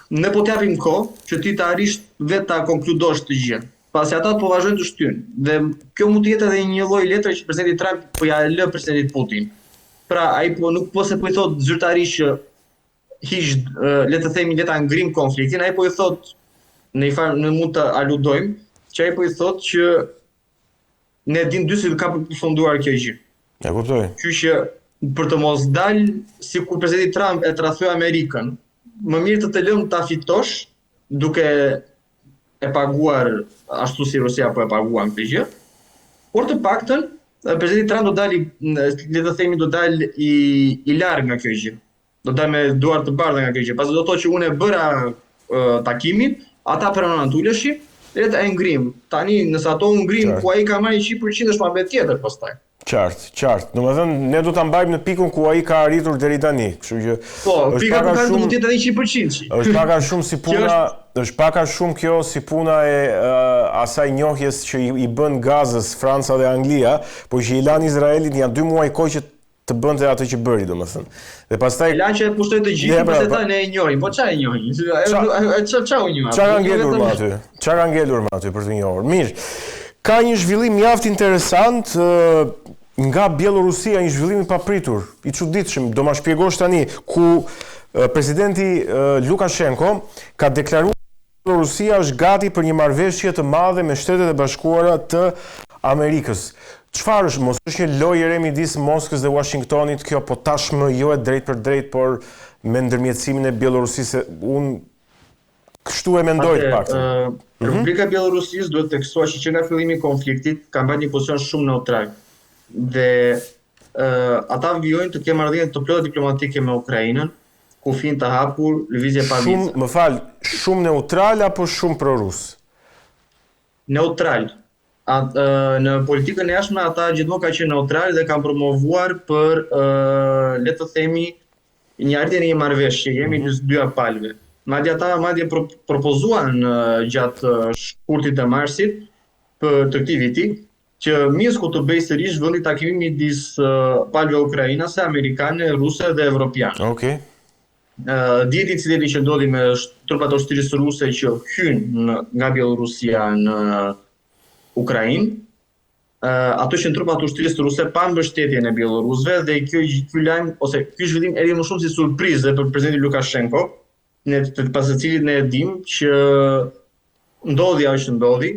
ne po t'japim kohë që ti të arrish vetë ta konkludosh të gjën. Pasi ata po vazhdojnë të shtyjnë. Dhe kjo mund të jetë edhe një lloj letre që presidenti Trump po ja lë presidentit Putin. Pra ai po nuk po se po i thot zyrtarisht që le të themi le ta ngrim konfliktin, ai po i thot ne mund të aludojmë që ai po i thot që ne dim dy se ka përfunduar kjo gjë. Ja kuptoj. Kështu që për të mos dalë sikur presidenti Trump e tradhoi Amerikën, më mirë të lëm ta fitosh duke e paguar ashtu si Rusia po e paguan këtë gjë. Por të paktën presidenti Trump do dali, le të themi, do dal i larg nga kjo gjë. Do dal me duar të bardha nga kjo gjë. Pasi do thotë që unë e bëra takimin, ata pranon tuleshin, le ta ngrim. Tani nëse ato u ngrim ku ai ka marrë 100% është më tjetër pastaj. Qartë. Domethënë ne do ta mbajmë në pikun ku ai ka arritur deri tani. Kështu që po, pika ka mund të jetë edhe 100%. Është pak a shumë si puna, është pak a shumë kjo si puna e asaj njohjes që i bën Gazës Franca dhe Anglia, por që i lan Izraelit janë 2 muaj kohë që të bënte atë që bëri, domethënë. Dhe pastaj lan që e pushtoi të gjithë, pse ta ne e njohim. Po çfarë e njohim? Çfarë u njohim? Çfarë ngelur më aty? Çfarë ngelur më aty për të njohur? Mirë. Ka një zhvillim mjaft interesant nga Bielorusia, një zhvillim i papritur, i çuditshëm, do ma shpjegosh tani, ku presidenti Lukashenko ka deklaruar se Bielorusia është gati për një marrëveshje të madhe me Shtetet e Bashkuara të Amerikës. Çfarë është, mos është një lojë e midis Moskës dhe Washingtonit kjo, po tashmë jo e drejt për drejt, por me ndërmjetësimin e Bielorusisë, unë kështu e mendoj të paktën. Republika e Bielorusisë duhet të theksohet që nga fillimi i konfliktit ka mbajtur një pozicion shumë neutral. Dhe ata vijojnë të kenë marrëdhënie të plota diplomatike me Ukrainën, kufin të hapur, lëvizje pa vizë. Më fal, shumë neutral apo shumë prorus? Neutral. Në politikën e jashtme ata gjithmonë kanë qenë neutral dhe kanë promovuar për le të themi një arritje në një marrëveshje, jemi në dy palëve. Madje propozuan gjatë shkurtit të marsit të këtij viti që Minsku të bëjë sërish vendi takimi midis palëve ukrainase, amerikane, ruse dhe evropiane. Okej. Dieti incidenti që ndodhi me trupat e ushtrisë ruse që hynë nga Bielorusia në Ukrainë, ato që trupat e ushtrisë ruse pa mbështetjen e bielorusëve dhe ky lajm ose ky zhvillim erdhi më shumë si surprizë për presidentin Lukashenko, pas së cilit ne e dim që ndodhi ajo që ndodhi,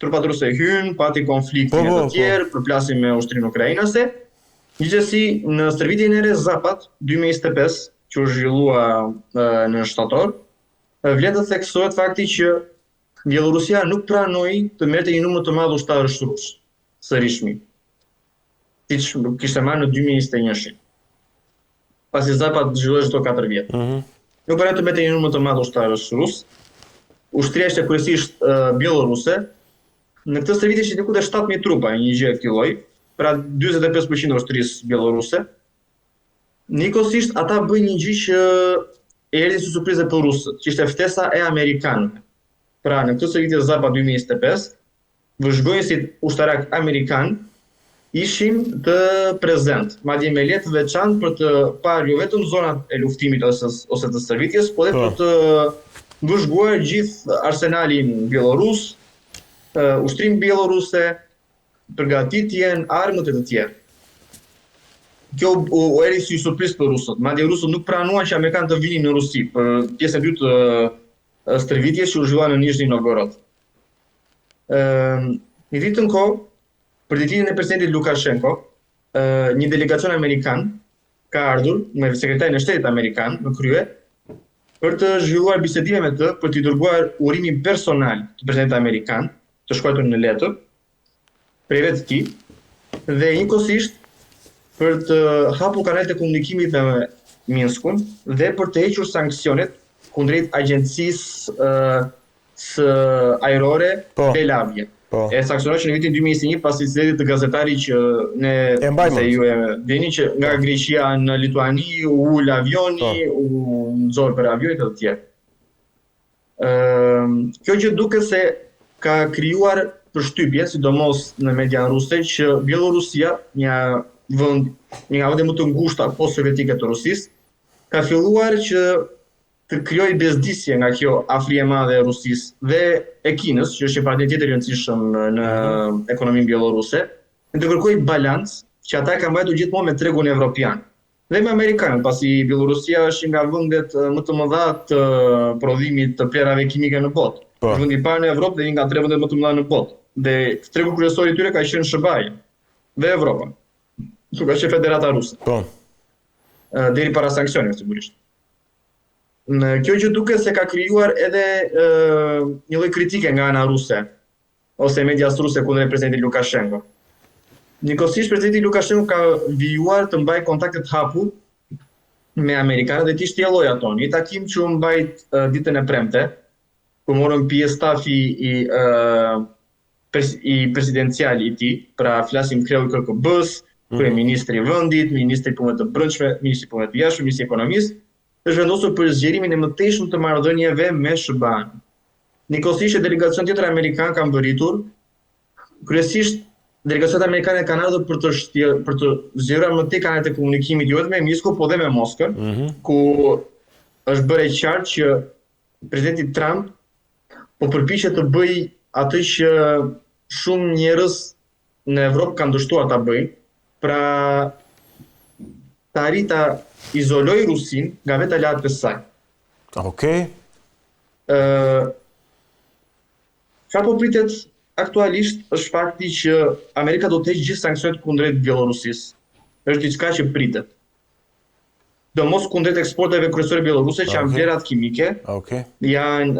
trupat ruse hynë, pati konflikte të tjerë, përplasin me ushtrinë ukrainase. Gjithsesi, në stërvitjen e re Zapat 2025, që u zhvillua në shtator, vlen të theksohet fakti që Bielorusia nuk pranoi të merrte një numër të madh ushtarësh rus sërish, siç kishte marrë në 2021. Pasi Zapat zhvilloi çdo 4 vjet. Nuk pranoi të merrte një numër të madh ushtarësh rus. Ushtria ishte kryesisht bieloruse. Në këtë stërvitje ishte diku te 7000 trupa, një gjë e këtij lloji, pra 45% e ushtrisë bieloruse. Nikosisht ata bëjnë një gjë që erdhi si surprizë për rusët, që ishte ftesa e amerikanëve. Pra në këtë stërvitje Zapat 2025, vëzhgojnë si ushtarak amerikan ishin të prezent, madje me letë veçantë për të parë jo vetëm zonat e luftimit ose të stërvitjes, por edhe për të vëzhguar gjithë arsenalin bielorus, ushtrim bieloruse, përgatitjen, armët e të tjerë. Kjo u erdhi si surprizë për rusët. Madje rusët nuk pranuan që amerikanët të vinin në Rusi për pjesën e dytë të stërvitjes që u zhvillua në Nizhny Novgorod. Në ditën kohë, për ditën e presidentit Lukashenko, një delegacion amerikan ka ardhur me sekretarin e shtetit amerikan në krye për të zhvilluar bisedime me të, për t'i dërguar urimin personal të presidentit amerikan, të shkruar në letër prej vetë tij, dhe njëkohësisht për të hapur kanalet e komunikimit me Minskun dhe për të hequr sanksionet kundrejt agjencisë së ajrore Belavia. E sanksionuar që në vitin 2021 pas incidenti të gazetari që ne se ju e vini që nga Greqia në Lituani u ul avioni, u nxorr për avionit e të tjerë. Kjo gjë duket se ka krijuar përshtypje, sidomos në media ruse, që Bielorusia, një nga vendet më të ngushta post-sovjetike të Rusisë, ka filluar që të krijojë bezdisje nga kjo afri e madhe e Rusisë dhe e Kinës, që është një partner tjetër i rëndësishëm në ekonominë bieloruse, dhe të kërkojë balancë që ata kanë mbajtur gjithmonë me tregun evropian dhe me amerikanët, pasi Bielorusia është nga vendet më të mëdha të prodhimit të plerave kimike në botë. Po. Është vendi i parë në Evropë dhe një nga 3 vendet më të mëdha në botë. Dhe tregu kryesor i tyre ka qenë SBA-ja dhe Evropa. Kështu ka qenë Federata Ruse. Po. Deri para sanksioneve sigurisht. Në kjo që duket se ka krijuar edhe një lloj kritike nga ana ruse ose medias ruse kundër presidentit Lukashenko. Njëkohësisht presidenti Lukashenko ka vijuar të mbajë kontakte të hapur me amerikanët dhe t'i shtjelloi ato. Një takim që u mbajt ditën e premte, ku morën pjesë stafi i presidencial i tij, pra flasim kreu i KKB-s, kryeministri i vendit, ministri i punëve të brendshme, ministri i punëve të jashtme, ministri i ekonomisë, është vendosur për zgjerimin e mëtejshëm të marrëdhënieve me SBA-n. Njëkohësisht delegacion tjetër amerikan ka mbërritur, kryesisht delegacionet amerikane kanë ardhur për të zgjeruar më tej kanalet e komunikimit jo vetëm me Minskun, por edhe me Moskën, ku është bërë e qartë që presidenti Trump po përpiqet të bëjë atë që shumë njerëz në Evropë kanë dështuar ta bëjnë, pra të arrijë ta izolojë Rusin nga vetë aleatët e saj. Okej. Çfarë po pritet aktualisht është fakti që Amerika do të heqë gjithë sanksionet kundrejt Bielorusisë. Është diçka që pritet. Do mos kundrejt eksporteve kryesore bieloruse që janë vlerat kimike, janë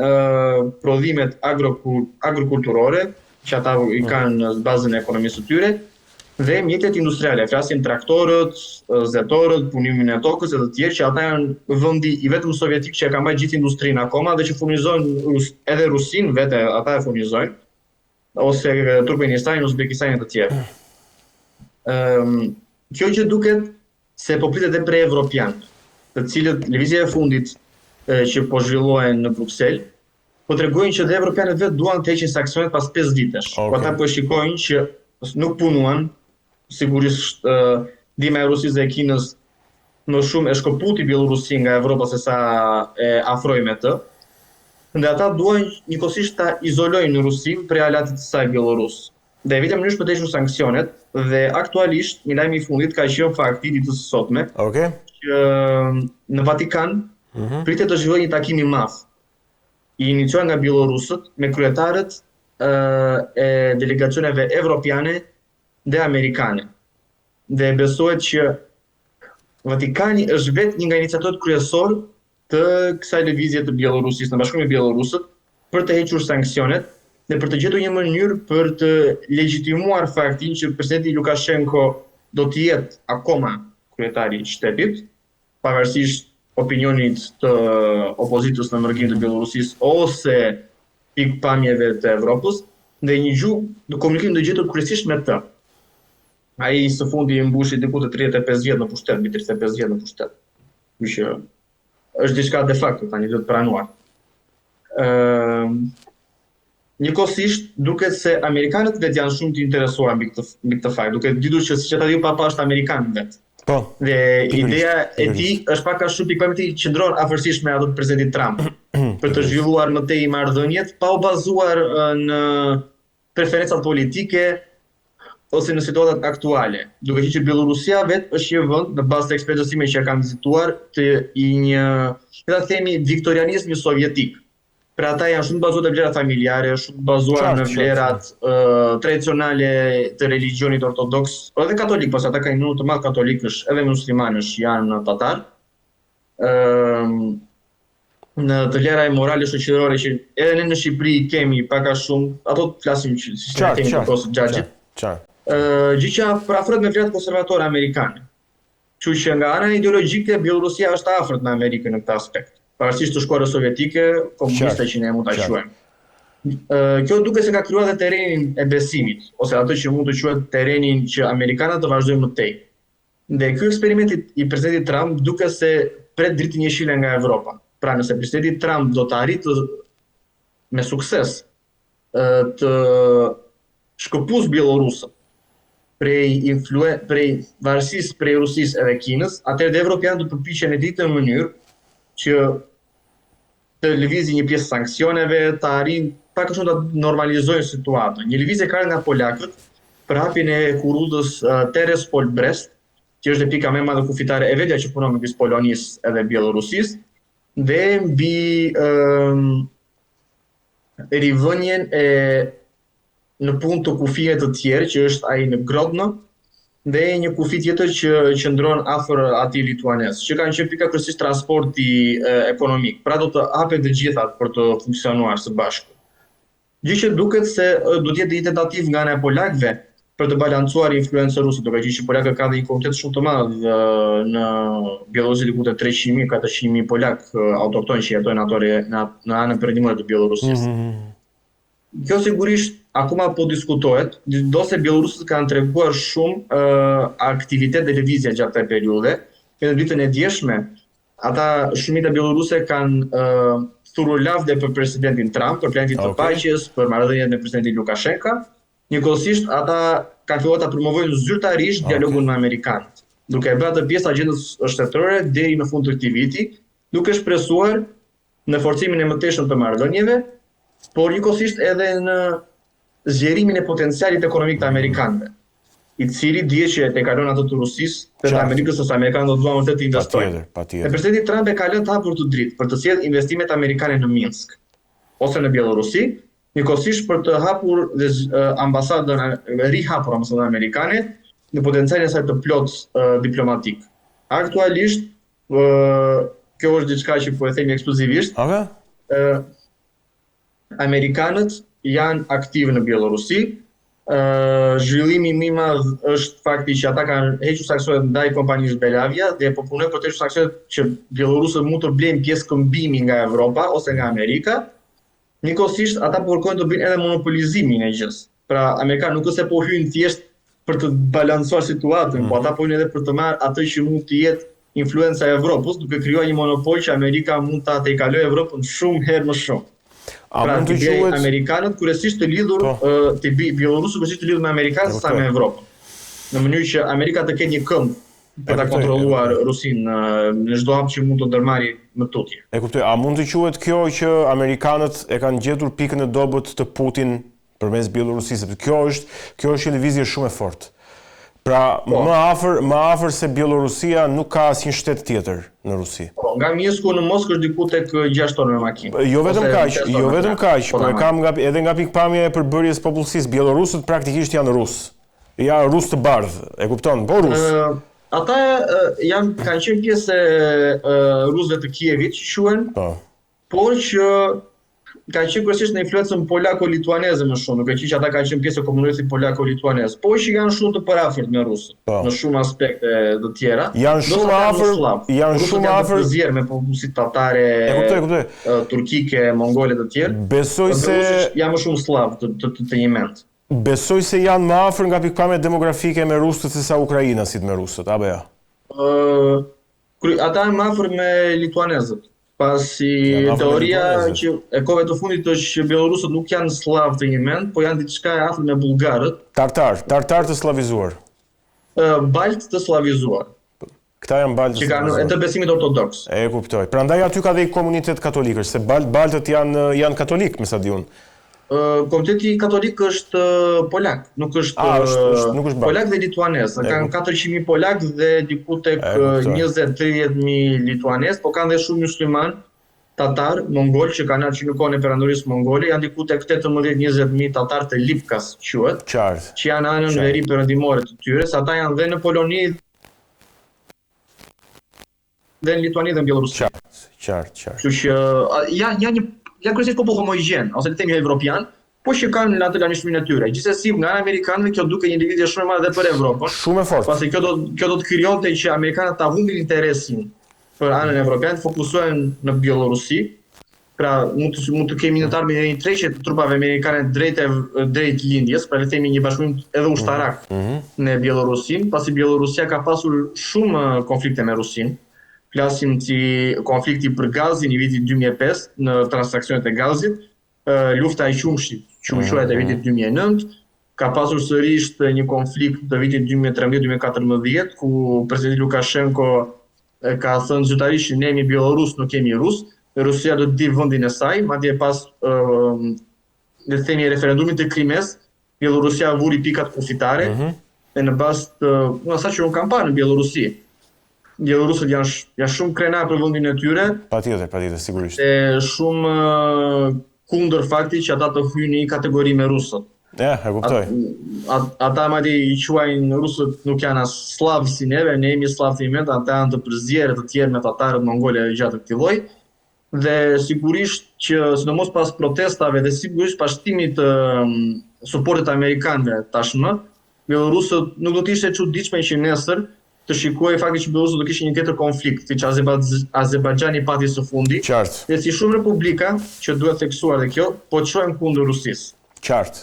prodhimet agrokulturore, që ata i kanë në bazën e ekonomisë së tyre, dhe mjetet industriale, flasim traktorët, zetorët, punimin e tokës e të tjerë, që ata janë vendi i vetëm sovjetik që e ka mbajtur gjithë industrinë akoma dhe që furnizojnë edhe Rusin vetë, ata e furnizojnë, ose Turkmenistanin, Uzbekistanin e të tjerë. Kjo që duket se po pritet edhe prej evropianët, të cilët lëvizja e fundit që po zhvillohen në Bruksel, po tregojnë që dhe evropianët vetë duan të heqin sanksionet pas 5 vitesh. Po ata po shikojnë që nuk punuan, sigurisht ndihma e Rusisë dhe e Kinës më shumë e shkëputi Bielorusin nga Evropa se sa e afroi me të. Dhe ata duan njëkohësisht ta izolojnë Rusin prej aleatit të saj bielorus. Dhe vetëm mënyrë për të hequr sanksionet dhe aktualisht një lajm i fundit ka qenë fakti ditës së sotme. Që në Vatikan pritet të zhvillojë një takim i madh i iniciuar nga bielorusët me kryetarët e delegacioneve evropiane dhe amerikane. Dhe besohet që Vatikani është vetë një nga iniciatorët kryesor të kësaj lëvizje të Bielorusisë në bashkëpunim me bielorusët për të hequr sanksionet dhe për të gjetur një mënyrë për të legjitimuar faktin që presidenti Lukashenko do të jetë akoma kryetari i shtetit, pavarësisht opinionit të opozitës në mërgim të Bielorusisë ose pikpamjeve të Evropës, dhe një gjuhë në komunikim të gjetur kryesisht me të. Ai së fundi i mbushi diku të 35 vjet në pushtet, mbi 35 vjet në pushtet. Kështu që është diçka de facto tani do të pranuar. Njëkohësisht duket se amerikanët vetë janë shumë të interesuar mbi këtë fakt, duke ditur që siç ata diu papa është amerikan vetë. Po. Dhe ideja e tij është pak a shumë pikpamje i qëndron afërsisht me ato të presidentit Trump për të zhvilluar më tej marrëdhëniet pa u bazuar në preferencat politike ose në situatat aktuale. Duke qenë që Bielorusia vetë është një vend në bazë të ekspertëve time që kanë vizituar të një, le ta themi, viktorianizmi sovjetik. Pra ata janë shumë bazuar në vlerat familjare, shumë bazuar në vlerat tradicionale të religjionit ortodoks, edhe katolik, pasi ata kanë një numër të madh katolikësh, edhe muslimanësh janë tatar. Në të vlera e morale shoqërore që edhe ne në Shqipëri kemi pak a shumë, ato flasim që si kemi në kohë Xhaxhit. Gjë që afrohet me vlerat konservatore amerikane. Kështu që nga ana ideologjike Bielorusia është afërt me Amerikën në këtë aspekt. Pavarësisht të shkuarës sovjetike, komuniste që ne mund ta quajmë. Kjo duket se ka krijuar edhe terrenin e besimit, ose atë që mund të quhet terrenin që amerikanët të vazhdojnë më tej. Dhe ky eksperiment i presidentit Trump duket se pret dritën jeshile nga Evropa. Pra nëse presidenti Trump do të arritë me sukses të shkëpus bielorusët prej varësisë prej Rusisë edhe Kinës, atëherë dhe evropianët do përpiqen në ditë në mënyrë që të lëvizin një pjesë sanksioneve, të arrin pak a shumë të normalizojnë situatën. Një lëvizje ka nga polakët për hapjen e kurudës Terespol-Brest, që është pika më e madhe kufitare e vetja që punon midis Polonisë edhe Bielorusisë, dhe mbi rivënien e në punë të kufive të tjerë, që është ai në Grodno, dhe një kufi tjetër që qëndron afër atij lituanes, që kanë qenë pika kryesisht transporti ekonomik. Pra do të hapen të gjitha për të funksionuar së bashku. Gjë që duket se do të jetë një tentativë nga ana e polakëve për të balancuar influencën ruse, duke qenë që polakët kanë një komunitet shumë të madh në Bielorusi, diku te 300.000, 400.000 polak autoktonë që jetojnë atore në anën perëndimore të Bielorusisë. Kjo sigurisht akoma po diskutohet, do se bielorusët kanë treguar shumë aktivitet dhe lëvizje gjatë kësaj periudhe. Në ditën e djeshme, ata shumica bieloruse kanë thurur lavde për presidentin Trump, për planin të paqes, për marrëdhëniet me presidentin Lukashenko. Njëkohësisht ata kanë filluar ta promovojnë zyrtarisht dialogun me amerikanët, duke bërë atë pjesë agjendës shtetërore deri në fund të këtij viti, duke shpresuar në forcimin e mëtejshëm të marrëdhënieve, por njëkohësisht edhe në zgjerimin e potencialit ekonomik të amerikanëve, i cili dihet që e kalon atë të Rusisë dhe të Amerikës, ose amerikanët do të duan vërtet të investojnë. Dhe presidenti Trump e ka lënë të hapur të dritë për të sjellë investimet amerikane në Minsk ose në Bielorusi, njëkohësisht për të hapur dhe rihapur ambasadën amerikane në potencialin e saj të plotë diplomatik. Aktualisht, kjo është diçka që po e themi ekskluzivisht. Amerikanët janë aktiv në Bielorusi. Zhvillimi më i madh është fakti që ata kanë hequr sanksionet ndaj kompanisë Belavia dhe po punojnë për të hequr sanksionet që bielorusët mund të blejnë pjesë këmbimi nga Evropa ose nga Amerika. Njëkohësisht ata po kërkojnë të bëjnë edhe monopolizimin e gjës. Pra amerikanë nuk është se po hyjnë thjesht për të balancuar situatën, po ata po hyjnë edhe për të marrë atë që mund të jetë influenca e Evropës, duke krijuar një monopol që Amerika mund ta tejkalojë Evropën shumë herë më shumë. Pra të bëjnë amerikanët kryesisht të lidhur, të bielorusët kryesisht të lidhur me amerikanët sa me Evropën. Në mënyrë që Amerika të ketë një këmbë për ta kontrolluar Rusinë në çdo hap që mund të ndërmarrë më tutje. E kuptoj. A mund të quhet kjo që amerikanët e kanë gjetur pikën e dobët të Putin përmes Bielorusisë? Kjo është një lëvizje shumë e fortë. Pra, më afër se Bielorusia nuk ka asnjë shtet tjetër në Rusi. Nga Minsku në Moskë është diku tek 6 orë me makinë. Jo vetëm kaq, por e kam edhe nga pikpamja e përbërjes popullsisë. Bielorusët praktikisht janë rusë. Ja, rusë të bardhë, e kupton? Po rusë. Ata kanë qenë pjesë e rusëve të Kievit, që quhen, por që kanë qenë kryesisht në influencën polako-lituaneze më shumë, duke qenë që ata kanë qenë pjesë e komunitetit polako-lituanez, por që janë shumë të parafërt me rusët në shumë aspekte të tjera. Janë shumë afër zjerë me popullsitë tatare, turkike, mongole të tjerë. Besoj se janë më shumë slav të një mend. Besoj se janë më afër nga pikpamja demografike me rusët se sa ukrainasit me rusët, apo ja? Ata janë më afër me lituanezët. Pasi teoria që e kohëve të fundit është që bielorusët nuk janë slav të një mend, po janë diçka e afër me bullgarët. Tartar të slavizuar. Balt të slavizuar. Këta janë baltë që kanë të besimit ortodoks. E kuptoj. Prandaj aty ka dhe i komunitet katolik, se baltët janë katolik, me sa di unë. Komuniteti katolik është polak, nuk është polak dhe lituanez. Kanë 400.000 polak dhe diku tek 20-30.000 lituanez, po kanë dhe shumë musliman, tatar, mongol, që kanë ardhur në kohën e perandorisë mongole, janë diku tek 18-20.000 tatar të Lipkas, quhet, që janë anën veri perëndimore të tyre, sa ata janë dhe në Poloni dhe në Lituani dhe në Bielorusi. Qartë. Kështu që janë kryesisht popull homogjen, ose le të themi evropian, po që kanë në atë lanishmërinë e tyre. Gjithsesi, nga ana amerikanëve kjo duket një lëvizje shumë e madhe për Evropën. Shumë e fortë. Pasi kjo do të krijonte që amerikanët ta humbin interesin për anën evropiane, të fokusohen në Bielorusi. Pra, mund të kemi në të ardhmen një tërheqje të trupave amerikane drejt lindjes, pra le të themi një bashkëpunim edhe ushtarak në Bielorusin, pasi Bielorusia ka pasur shumë konflikte me Rusinë. Flasim si konflikti për gazin i vitit 2005 në transaksionet e gazit, lufta e qumshit, që quhet e vitit 2009, ka pasur sërish një konflikt të vitit 2013-2014, ku presidenti Lukashenko ka thënë zyrtarisht që ne jemi bielorus, nuk jemi rus, Rusia do të di vendin e saj, madje pas le të themi referendumit të Krimes, Bielorusia vuri pikat kufitare dhe në bazë të asaj që unë kam parë në Bielorusi. Bielorusët janë shumë krenar për vendin e tyre. Patjetër, sigurisht. E shumë kundër faktit që ata të hyjnë në një kategori me rusët. Ja, e kuptoj. Ata madje i quajnë rusët nuk janë as slavë si neve, ne jemi slavë të imet, ata janë të përzierë të tjerë me tatarët mongolë e gjatë këtij lloji. Dhe sigurisht që sidomos pas protestave dhe sigurisht pas shtimit të suportit amerikanëve tashmë, bielorusët nuk do të ishte e çuditshme që nesër të shikojë fakti që bielorusët do kishin një tjetër konflikt, siç Azerbajxhani pati së fundi. Qartë. Dhe si shumë republika që duhet theksuar dhe kjo, po çojnë kundër Rusisë. Qartë.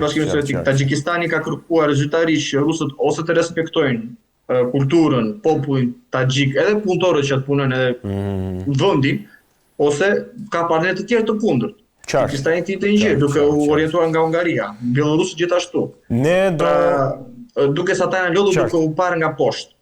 Bashkimi Sovjetik, Taxhikistani ka kërkuar zyrtarisht që rusët ose të respektojnë kulturën, popullin taxhik, edhe punëtorët që atë punojnë edhe vendin, ose ka partnerë të tjerë të kundërt. Taxhikistani të ngjyrë, duke u orientuar nga Hungaria, Bielorusë gjithashtu. Ne do duke sa ata janë lodhur duke u parë nga poshtë.